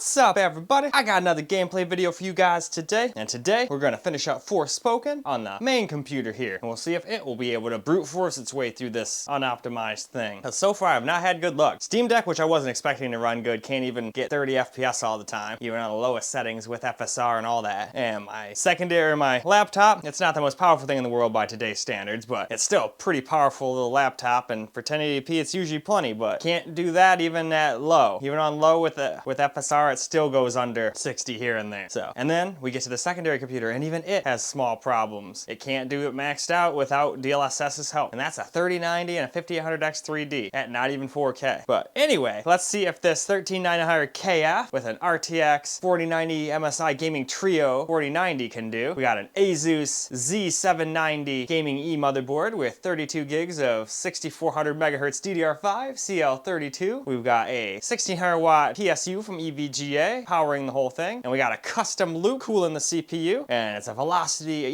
What's up, everybody? I got another gameplay video for you guys today, and today we're gonna finish up Forspoken on the main computer here, and we'll see if it will be able to brute force its way through this unoptimized thing. Because so far I've not had good luck. Steam Deck, which I wasn't expecting to run good, can't even get 30 FPS all the time, even on the lowest settings with FSR and all that. And my laptop, it's not the most powerful thing in the world by today's standards, but it's still a pretty powerful little laptop, and for 1080p it's usually plenty, but can't do that even at low. Even on low with FSR, it still goes under 60 here and there. So, and then we get to the secondary computer, and even it has small problems. It can't do it maxed out without DLSS's help, and that's a 3090 and a 5800X 3D at not even 4K. But anyway, let's see if this 13900KF with an RTX 4090 MSI Gaming Trio 4090 can do. We got an Asus Z790 Gaming E motherboard with 32 gigs of 6400 megahertz DDR5 CL32. We've got a 1600 watt PSU from EVGA powering the whole thing, and we got a custom loop cooling the CPU, and it's a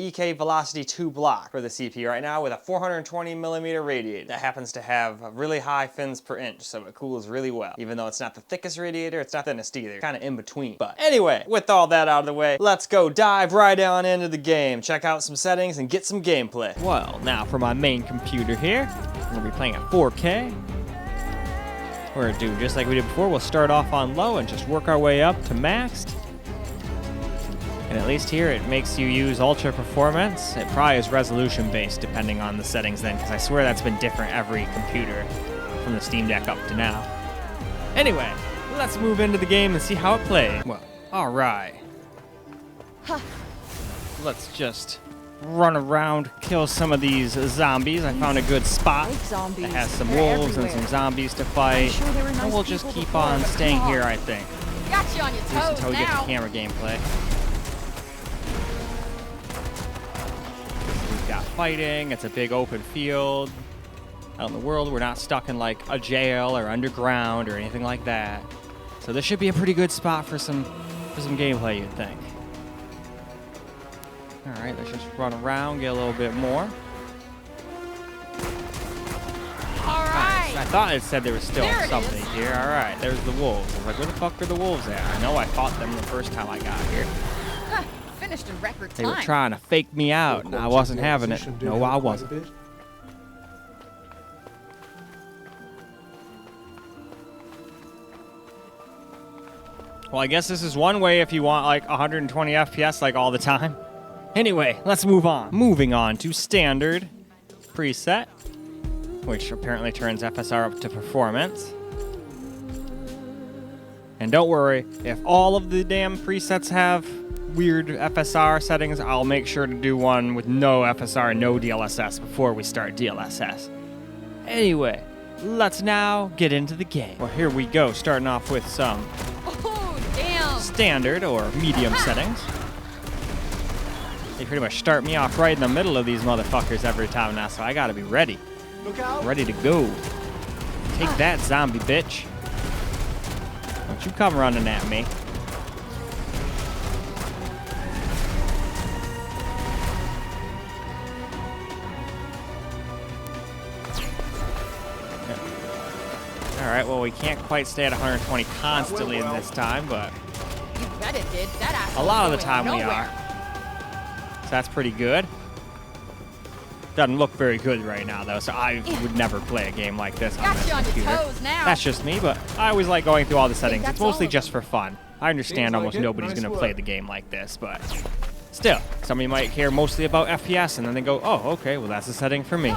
EK Velocity 2 block for the CPU right now with a 420 millimeter radiator that happens to have really high fins per inch, so it cools really well. Even though it's not the thickest radiator, it's not the thinnest either, kind of in between. But anyway, with all that out of the way, let's go dive right on into the game, check out some settings, and get some gameplay. Well, now for my main computer here, we're gonna be playing at 4K. We're gonna do just like we did before. We'll start off on low and just work our way up to maxed. And at least here it makes you use ultra performance. It probably is resolution based depending on the settings then, because I swear that's been different every computer from the Steam Deck up to now. Anyway, let's move into the game and see how it plays. Well, all right. Let's just run around, kill some of these zombies. I found a good spot that has some wolves and some zombies to fight. And we'll just keep on staying here, I think. Got you on your toes until we get to camera gameplay. We've got fighting. It's a big open field. Out in the world, we're not stuck in like a jail or underground or anything like that. So this should be a pretty good spot for some gameplay, you'd think. All right, let's just run around, get a little bit more. All right. I thought it said there was still something here. All right, there's the wolves. I was like, where the fuck are the wolves at? I know I fought them the first time I got here. Finished in record time. They were trying to fake me out, and I wasn't having it. No, I wasn't. Well, I guess this is one way if you want like 120 FPS like all the time. Anyway, let's move on. Moving on to standard preset, which apparently turns FSR up to performance. And don't worry, if all of the damn presets have weird FSR settings, I'll make sure to do one with no FSR and no DLSS before we start DLSS. Anyway, let's now get into the game. Well, here we go, starting off with some standard or medium settings. They pretty much start me off right in the middle of these motherfuckers every time now, so I gotta be ready. Ready to go. Take that, zombie bitch. Don't you come running at me. Alright, well, we can't quite stay at 120 constantly in this time, but You bet it did. That a lot of the time we are. So that's pretty good. Doesn't look very good right now, though, so I would never play a game like this on this computer. That's just me, but I always like going through all the settings. It's mostly just for fun. I understand almost nobody's going to play the game like this, but still, some of you might care mostly about FPS, and then they go, oh, okay, well, that's a setting for me.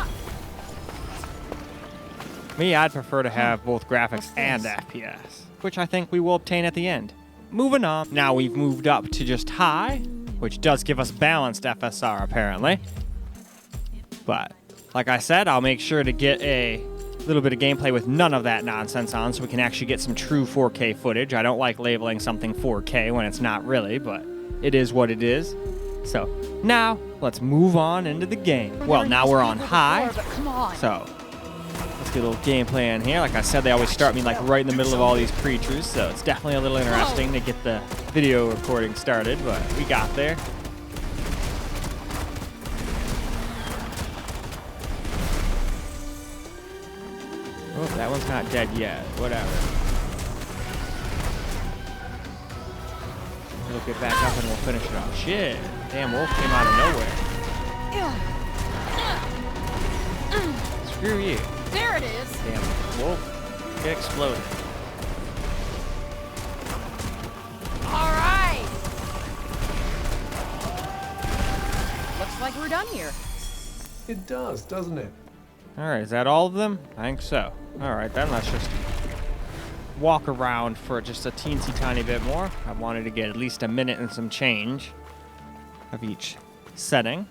Me, I'd prefer to have both graphics and FPS, which I think we will obtain at the end. Moving on. Now we've moved up to just high, which does give us balanced FSR, apparently. But, like I said, I'll make sure to get a little bit of gameplay with none of that nonsense on so we can actually get some true 4K footage. I don't like labeling something 4K when it's not really, but it is what it is. So, now, let's move on into the game. Well, now we're on high, so let's get a little gameplay in here. Like I said, they always start me like right in the middle of all these creatures, so it's definitely a little interesting to get the video recording started, but we got there. Oh, that one's not dead yet. Whatever. Look it back up and we'll finish it off. Shit. Damn wolf came out of nowhere. Screw you. There it is. Damn wolf. Get exploded. All right. Looks like we're done here. It does, doesn't it? Alright, is that all of them? I think so. Alright, then let's just walk around for just a teensy tiny bit more. I wanted to get at least a minute and some change of each setting.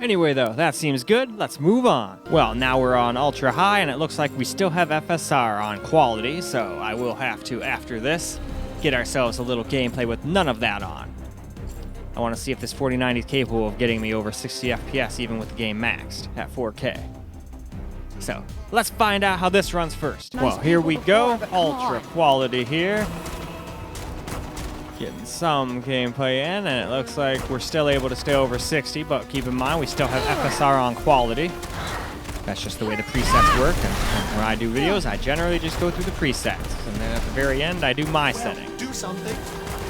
Anyway, though, that seems good. Let's move on. Well, now we're on ultra high, and it looks like we still have FSR on quality, so I will have to, after this, get ourselves a little gameplay with none of that on. I want to see if this 4090 is capable of getting me over 60 FPS even with the game maxed at 4K. So, let's find out how this runs first. Well, here we go. Ultra quality here. Getting some gameplay in, and it looks like we're still able to stay over 60, but keep in mind we still have FSR on quality. That's just the way the presets work, and when I do videos, I generally just go through the presets, and then at the very end, I do my setting. Do something.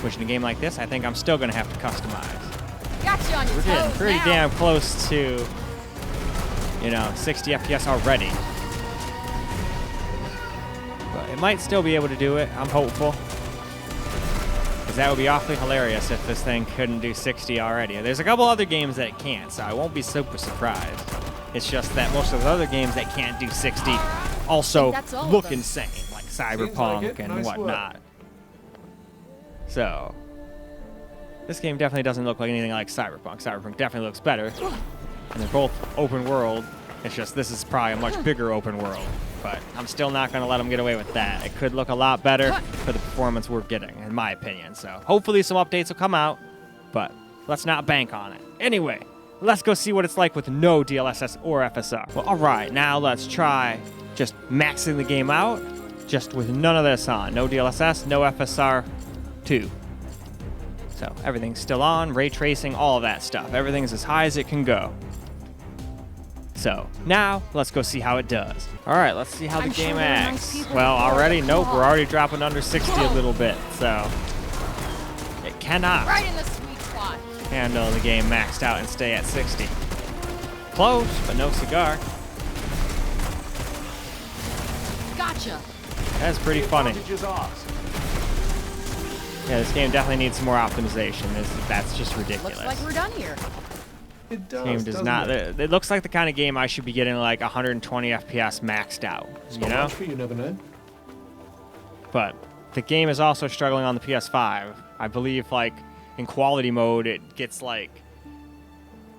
Which in a game like this, I think I'm still going to have to customize. Got you on your We're getting toes pretty now. damn close to, 60 FPS already. But it might still be able to do it. I'm hopeful. Because that would be awfully hilarious if this thing couldn't do 60 already. There's a couple other games that it can't, so I won't be super surprised. It's just that most of the other games that can't do 60 also That's all of look them. insane, like like Cyberpunk it. and Nice work. whatnot. So, this game definitely doesn't look like anything like Cyberpunk. Cyberpunk definitely looks better, and they're both open world. It's just this is probably a much bigger open world, but I'm still not going to let them get away with that. It could look a lot better for the performance we're getting, in my opinion. So hopefully some updates will come out, but let's not bank on it. Anyway, let's go see what it's like with no DLSS or FSR. Well, all right, now let's try just maxing the game out, just with none of this on. No DLSS, no FSR 2. So everything's still on, ray tracing, all of that stuff. Everything's as high as it can go. So now let's go see how it does. All right, let's see how the I'm sure game there are nice acts. people Well, before already, they nope, come we're on. already dropping under 60 a little bit. So it cannot Right in the sweet spot. handle the game maxed out and stay at 60. Close, but no cigar. Gotcha. That's pretty funny. Advantage is ours. Yeah, this game definitely needs some more optimization. That's just ridiculous. Looks like we're done here. It does. Game does doesn't not. It? It looks like the kind of game I should be getting like 120 FPS maxed out. You know? You never know. But the game is also struggling on the PS5. I believe, like, in quality mode, it gets, like,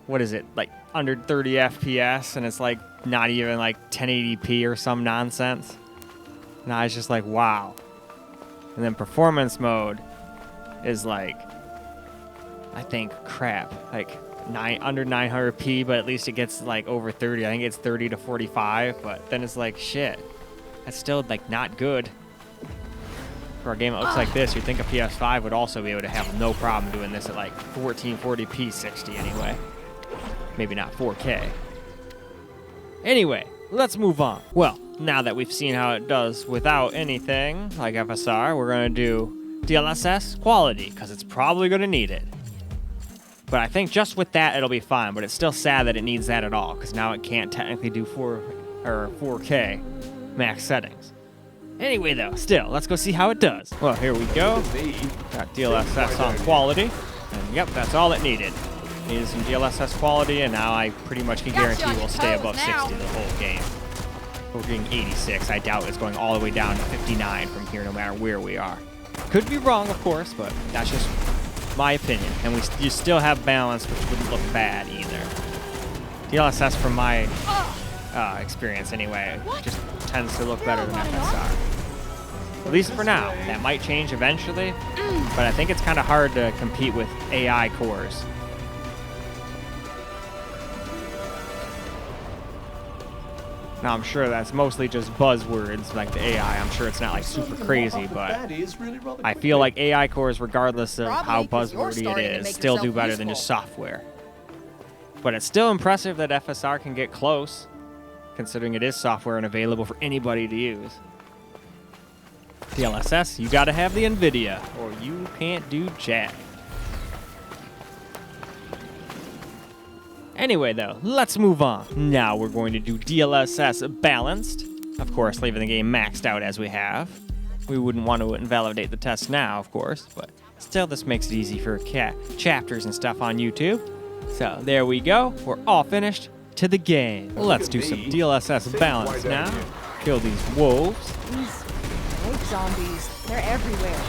what is it, like, under 30 FPS, and it's, like, not even, like, 1080p or some nonsense. And I was just like, wow. And then performance mode is, like, I think, crap. Like, under 900p, but at least it gets, like, over 30. I think it's 30 to 45, but then it's like, shit. That's still, like, not good. For a game that looks like this, you'd think a PS5 would also be able to have no problem doing this at like 1440p 60 anyway. Maybe not 4K. Anyway, let's move on. Well, now that we've seen how it does without anything like FSR, we're going to do DLSS quality, because it's probably going to need it. But I think just with that, it'll be fine. But it's still sad that it needs that at all, because now it can't technically do 4K max settings. Anyway, though, still, let's go see how it does. Well, here we go. Got DLSS on quality. And yep, that's all it needed. Needed some DLSS quality, and now I pretty much can guarantee we'll stay above 60 the whole game. We're getting 86. I doubt it's going all the way down to 59 from here, no matter where we are. Could be wrong, of course, but that's just my opinion. And you still have balance, which wouldn't look bad either. DLSS, from my experience anyway, just tends to look better than FSR. At least for now. That might change eventually, but I think it's kind of hard to compete with AI cores. Now, I'm sure that's mostly just buzzwords, like the AI. I'm sure it's not like super crazy, but I feel like AI cores, regardless of how Probably 'cause you're buzzwordy starting to it is, make still do yourself better than just useful. software. But it's still impressive that FSR can get close, considering it is software and available for anybody to use. DLSS, you gotta have the NVIDIA, or you can't do jack. Anyway, though, let's move on. Now we're going to do DLSS balanced. Of course, leaving the game maxed out as we have. We wouldn't want to invalidate the test now, of course, but still, this makes it easy for chapters and stuff on YouTube. So there we go. We're all finished to the game. Let's do some DLSS balance now. Kill these wolves. These lake zombies, they're everywhere.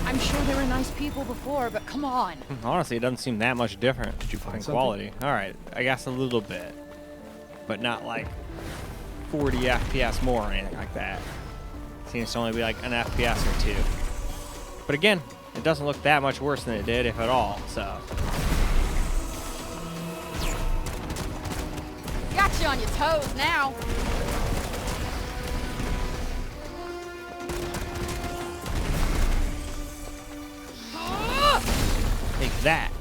I'm sure they were nice people before, but come on. Honestly, it doesn't seem that much different Did you find in something? quality. All right, I guess a little bit, but not like 40 FPS more or anything like that. Seems to only be like an FPS or two. But again, it doesn't look that much worse than it did, if at all, so. Got you on your toes now. Take that.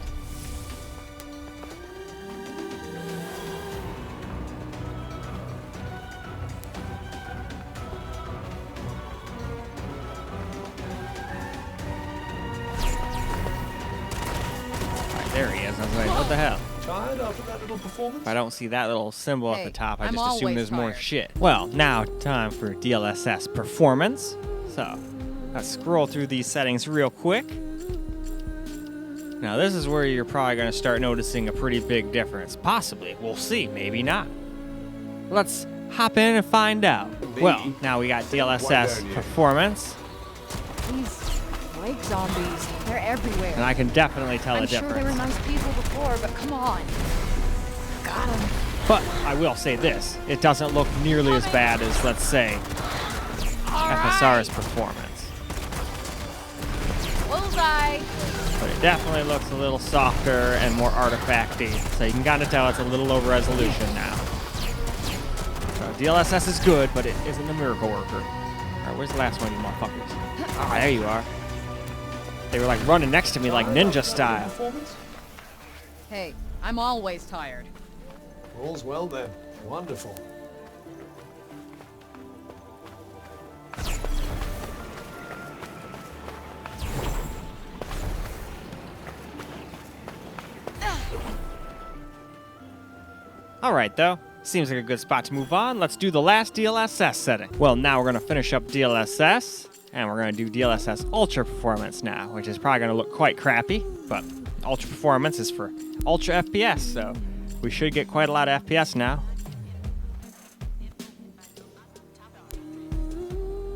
Alright, there he is. I was like, what the hell? Tired after that little performance? If I don't see that little symbol at Hey, the top, I I'm just assume always there's more tired. shit. Well, now time for DLSS performance. So, let's scroll through these settings real quick. Now, this is where you're probably going to start noticing a pretty big difference. Possibly. We'll see. Maybe not. Let's hop in and find out. Well, now we got DLSS performance, These lake zombies, they're everywhere. and I can definitely tell I'm a sure they were difference. nice people before, but come on. Got 'em. But I will say this. It doesn't look nearly as bad as, let's say, FSR's performance. Bullseye. But it definitely looks a little softer and more artifacty, so you can kind of tell it's a little low resolution now. So DLSS is good, but it isn't the miracle worker. All right, where's the last one, you motherfuckers? Ah, there you are. They were like running next to me like ninja style. Performance? Hey, I'm always tired. All's well then. Wonderful. All right, though. Seems like a good spot to move on. Let's do the last DLSS setting. Well, now we're going to finish up DLSS, and we're going to do DLSS Ultra Performance now, which is probably going to look quite crappy, but Ultra Performance is for Ultra FPS, so we should get quite a lot of FPS now.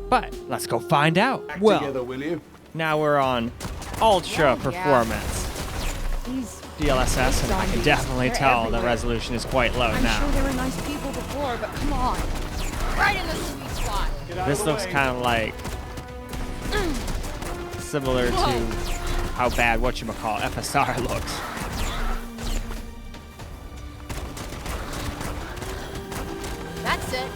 But let's go find out. Back Well, together, will you? now we're on Ultra Yeah. Performance. These DLSS, and I can zombies, definitely they're tell the everywhere. resolution is quite low I'm now. sure they were nice people before, but come on. Right in the sweet spot. Get out This of the looks way. kind of like similar to how bad whatchamacallit FSR looks. That's it.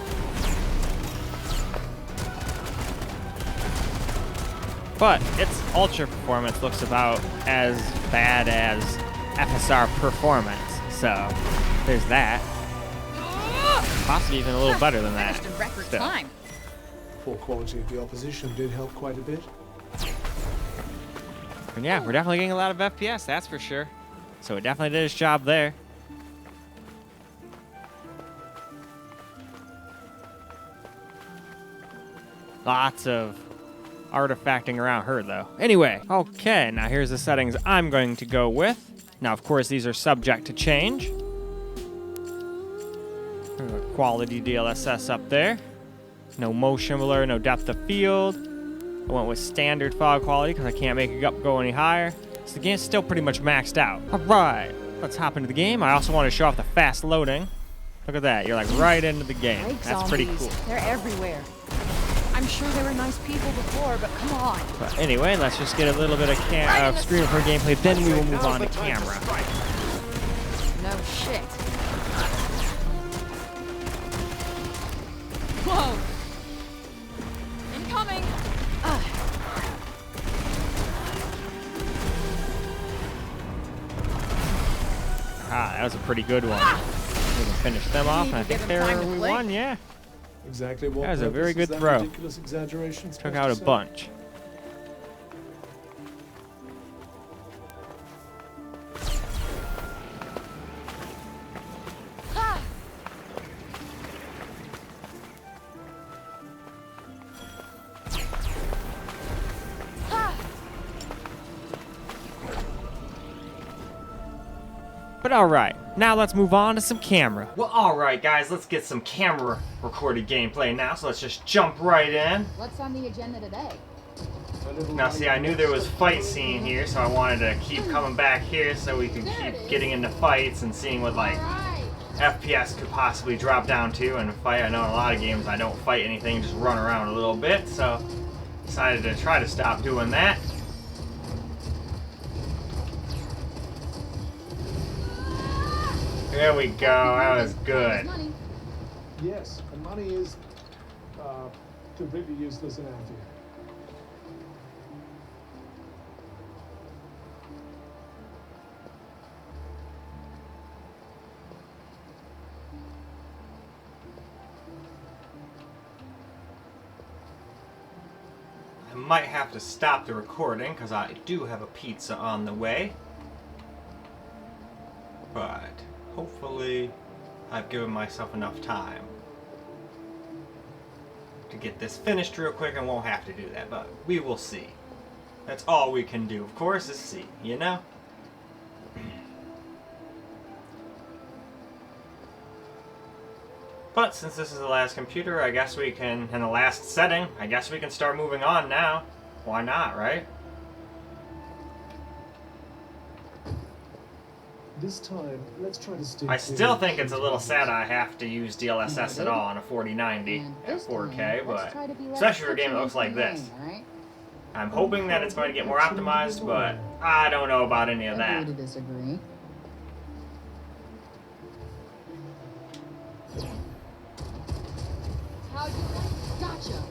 But its Ultra Performance looks about as bad as FSR Performance. So there's that. Possibly even a little better than that. Finished in record Still. time. Poor quality of the opposition did help quite a bit. And yeah, we're definitely getting a lot of FPS, that's for sure. So it definitely did its job there. Lots of artifacting around her, though. Anyway, okay, now here's the settings I'm going to go with. Now, of course, these are subject to change. Quality DLSS up there. No motion blur, no depth of field. I went with standard fog quality because I can't make it go any higher. So the game's still pretty much maxed out. All right, let's hop into the game. I also want to show off the fast loading. Look at that, you're like right into the game. Lake That's zombies, pretty cool. they're everywhere. I'm sure they were nice people before, but come on. But anyway, let's just get a little bit of screen record gameplay, then we will move on to camera. No shit. Whoa. Incoming. Ah, that was a pretty good one. With a finish them off, and I Give think him time there to we blink. won, yeah. Exactly what That was a purpose very is good that throw. ridiculous exaggeration Took supposed out to a say? bunch. But alright, now let's move on to some camera. Well, alright guys, let's get some camera recorded gameplay now, so let's just jump right in. What's on the agenda today? Now see, I knew there was fight scene here, so I wanted to keep coming back here so we could keep getting into fights and seeing what like FPS could possibly drop down to in a fight. I know in a lot of games I don't fight anything, just run around a little bit, so decided to try to stop doing that. There we go, that was good. Yes, and money is completely useless in our view. I might have to stop the recording because I do have a pizza on the way. But hopefully I've given myself enough time to get this finished real quick and won't have to do that, but we will see. That's all we can do, of course, is see, you know? But since this is the last computer, I guess we can, in the last setting, I guess we can start moving on now. Why not, right? This time, let's try to stay I still clear think of it's a little sad I have to use DLSS at all on a 4090 And at this 4K, time, let's but try to be less especially for a game that touchy looks like and this. humane, all right? I'm hoping that it's going to get more optimized, but I don't know about any of that. Agree to disagree. How'd you like? Gotcha.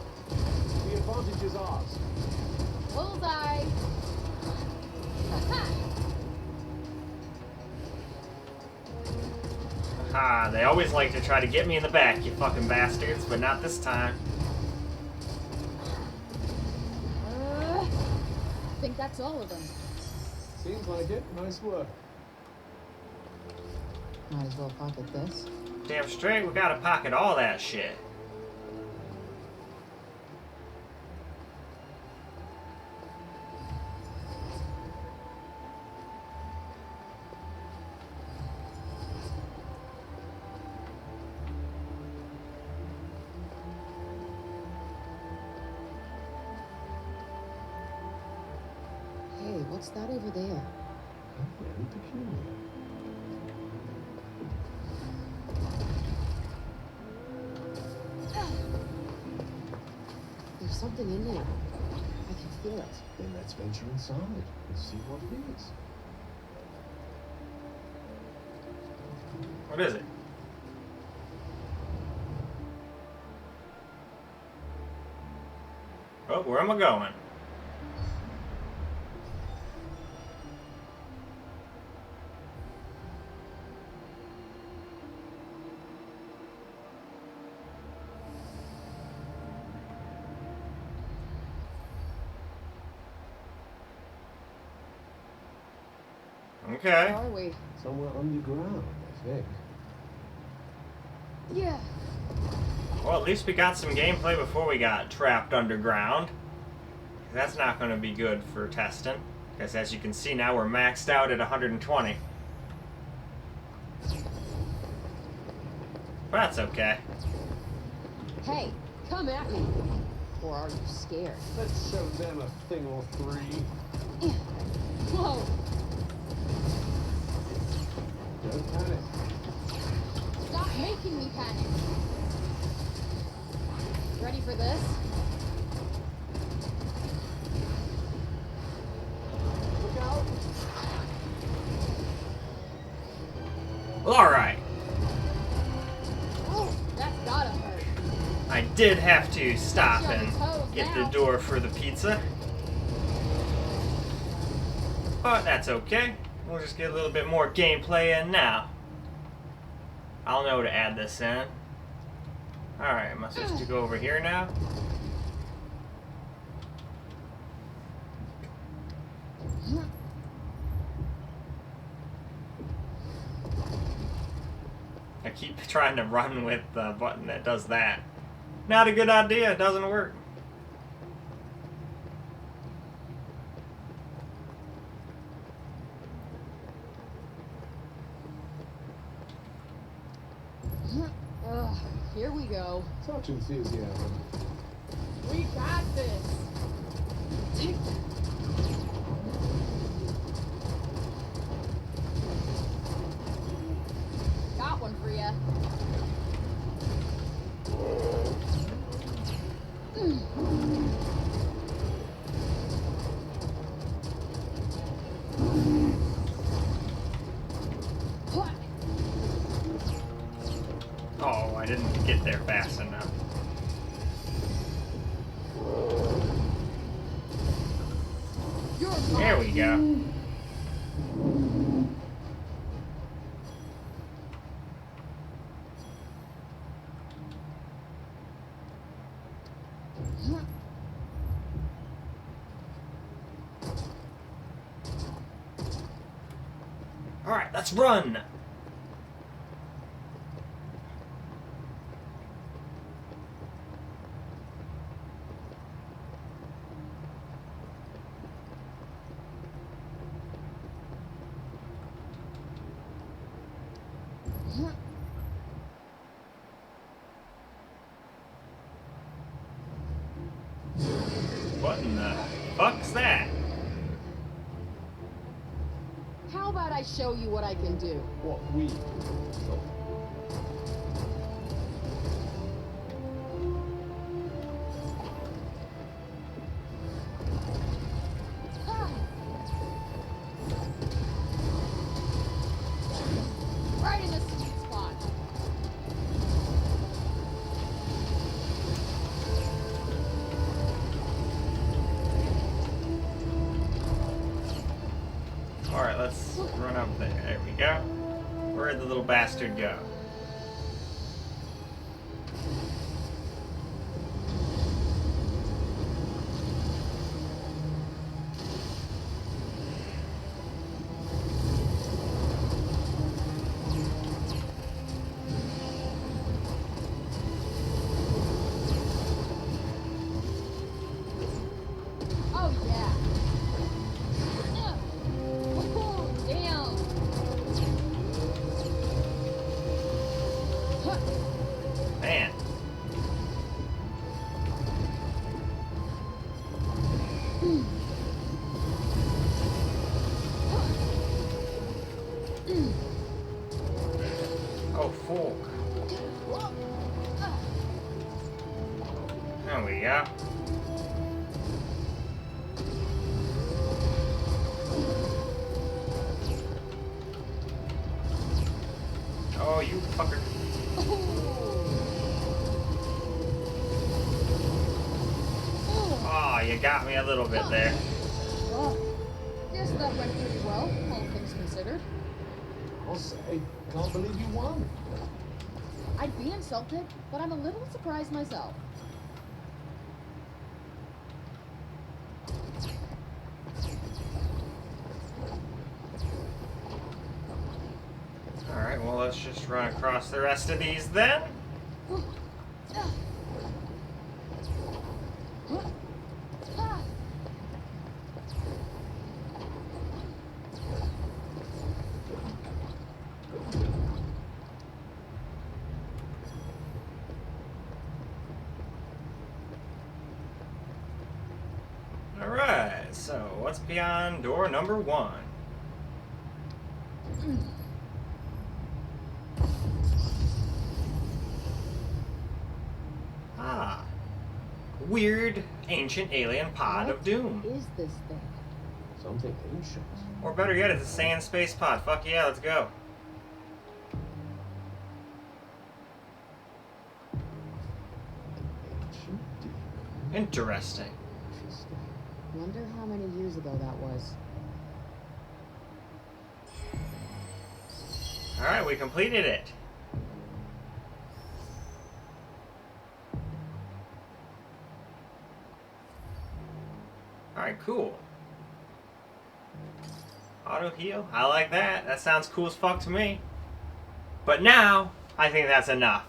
The advantage is ours. Bullseye. Ah, they always like to try to get me in the back, you fucking bastards, but not this time. I think that's all of them. Seems like it. Nice work. Might as well pocket this. Damn straight, we gotta pocket all that shit. Hey, what's that over there? Very peculiar. There's something in there. I can feel it. Then let's venture inside and see what it is. What is it? Oh, where am I going? Okay. Where are we? Somewhere underground, I think. Yeah. Well, at least we got some gameplay before we got trapped underground. That's not going to be good for testing, because as you can see now, we're maxed out at 120. But that's okay. Hey, come at me. Or are you scared? Let's show them a thing or three. Whoa. Don't panic. Stop making me panic. Ready for this? Look out! Well, alright. Oh, that's gotta hurt. I did have to stop and get the door for the pizza. But that's okay. We'll just get a little bit more gameplay in now. I'll know to add this in. Alright, am I supposed to go over here now? I keep trying to run with the button that does that. Not a good idea, it doesn't work. Here we go. Such enthusiasm. We got this. Got one for ya. Oh, I didn't get there fast enough. There we go. All right, let's run. What in the fuck's that? How about I show you what I can do? What we do. Right in the sweet spot. Alright, let's run up there. There we go. Where'd the little bastard go? Oh yeah. Oh, damn. Man. Oh, fork. There we go. Oh, you fucker. Oh, you got me a little bit there. Well, guess that went pretty well, all things considered. I'll say, can't believe you won. I'd be insulted, but I'm a little surprised myself. Alright, well, let's just run across the rest of these then. Alright, so what's beyond door number 1? Ah. Weird, ancient alien pod of doom. What is this thing? Something ancient. Or better yet, it's a sand space pod. Fuck yeah, let's go. Ancient demon. Interesting. Interesting. Wonder how many years ago that was. Alright, we completed it. Alright, cool. Auto heal. I like that. That sounds cool as fuck to me. But now, I think that's enough.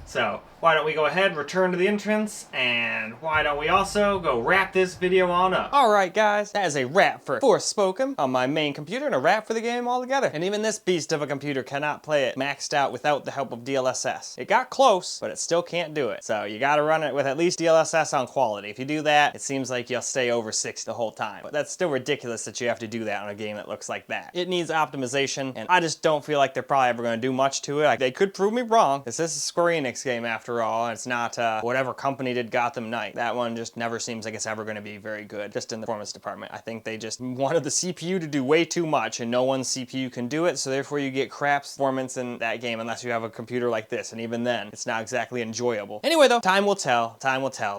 So, why don't we go ahead, return to the entrance, and why don't we also go wrap this video on up? Alright guys, that is a wrap for Forspoken on my main computer and a wrap for the game altogether. And even this beast of a computer cannot play it maxed out without the help of DLSS. It got close, but it still can't do it. So you gotta run it with at least DLSS on quality. If you do that, it seems like you'll stay over 60 the whole time. But that's still ridiculous that you have to do that on a game that looks like that. It needs optimization, and I just don't feel like they're probably ever gonna do much to it. They could prove me wrong. This is a Square Enix game after all, and it's not whatever company did Gotham Knight. That one just never seems like it's ever going to be very good, just in the performance department. I think they just wanted the CPU to do way too much, and no one's CPU can do it, so therefore you get crap performance in that game unless you have a computer like this, and even then, it's not exactly enjoyable. Anyway though, time will tell,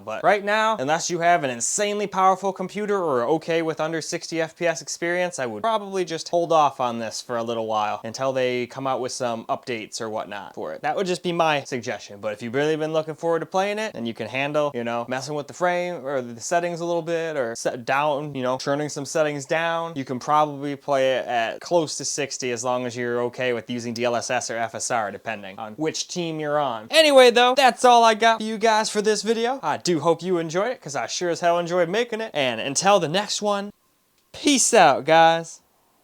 but right now, unless you have an insanely powerful computer or are okay with under 60 FPS experience, I would probably just hold off on this for a little while until they come out with some updates or whatnot for it. That would just be my suggestion, but if you've really been looking forward to playing it and you can handle, you know, messing with the frame or the settings a little bit or set down, you know, turning some settings down, you can probably play it at close to 60 as long as you're okay with using DLSS or FSR depending on which team you're on. Anyway though, that's all I got for you guys for this video. I do hope you enjoyed it because I sure as hell enjoyed making it, and until the next one, peace out guys.